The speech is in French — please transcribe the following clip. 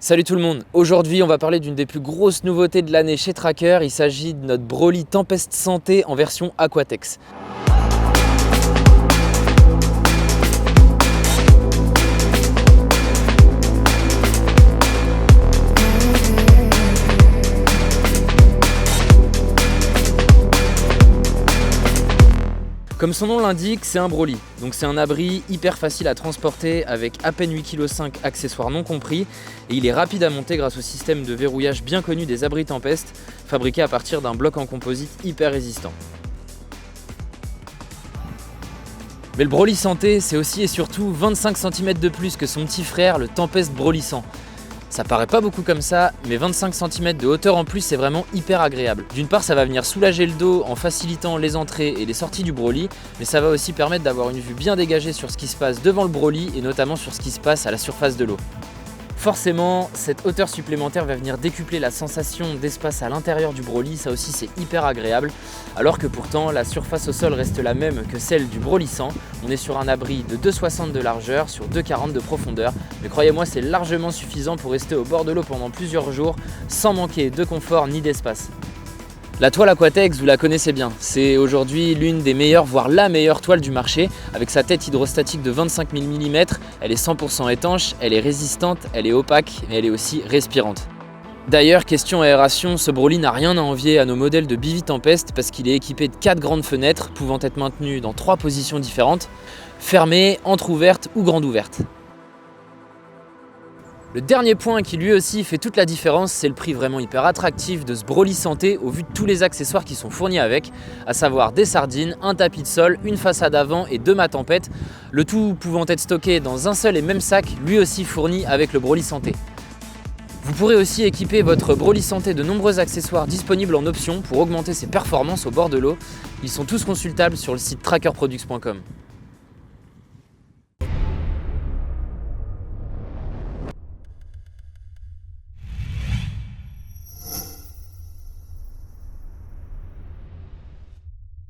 Salut tout le monde, aujourd'hui on va parler d'une des plus grosses nouveautés de l'année chez Tracker. Il s'agit de notre Broly Tempest Santé en version Aquatex. Comme son nom l'indique, c'est un Broly, donc c'est un abri hyper facile à transporter avec à peine 8,5 kg accessoires non compris, et il est rapide à monter grâce au système de verrouillage bien connu des abris Tempest, fabriqué à partir d'un bloc en composite hyper résistant. Mais le Broly Santé, c'est aussi et surtout 25 cm de plus que son petit frère, le Tempest Broly 100. Ça paraît pas beaucoup comme ça, mais 25 cm de hauteur en plus, c'est vraiment hyper agréable. D'une part, ça va venir soulager le dos en facilitant les entrées et les sorties du Broly, mais ça va aussi permettre d'avoir une vue bien dégagée sur ce qui se passe devant le Broly et notamment sur ce qui se passe à la surface de l'eau. Forcément, cette hauteur supplémentaire va venir décupler la sensation d'espace à l'intérieur du Broly, ça aussi c'est hyper agréable, alors que pourtant la surface au sol reste la même que celle du Broly 100. On est sur un abri de 2,60 de largeur sur 2,40 de profondeur, mais croyez-moi c'est largement suffisant pour rester au bord de l'eau pendant plusieurs jours sans manquer de confort ni d'espace. La toile Aquatex, vous la connaissez bien, c'est aujourd'hui l'une des meilleures, voire la meilleure toile du marché. Avec sa tête hydrostatique de 25 000 mm, elle est 100% étanche, elle est résistante, elle est opaque, mais elle est aussi respirante. D'ailleurs, question aération, ce Broly n'a rien à envier à nos modèles de BV Tempest parce qu'il est équipé de 4 grandes fenêtres pouvant être maintenues dans 3 positions différentes, fermées, entrouverte ou grande ouverte. Le dernier point qui lui aussi fait toute la différence, c'est le prix vraiment hyper attractif de ce Broly Santé au vu de tous les accessoires qui sont fournis avec, à savoir des sardines, un tapis de sol, une façade avant et 2 mâts tempête, le tout pouvant être stocké dans un seul et même sac, lui aussi fourni avec le Broly Santé. Vous pourrez aussi équiper votre Broly Santé de nombreux accessoires disponibles en option pour augmenter ses performances au bord de l'eau. Ils sont tous consultables sur le site trackerproducts.com.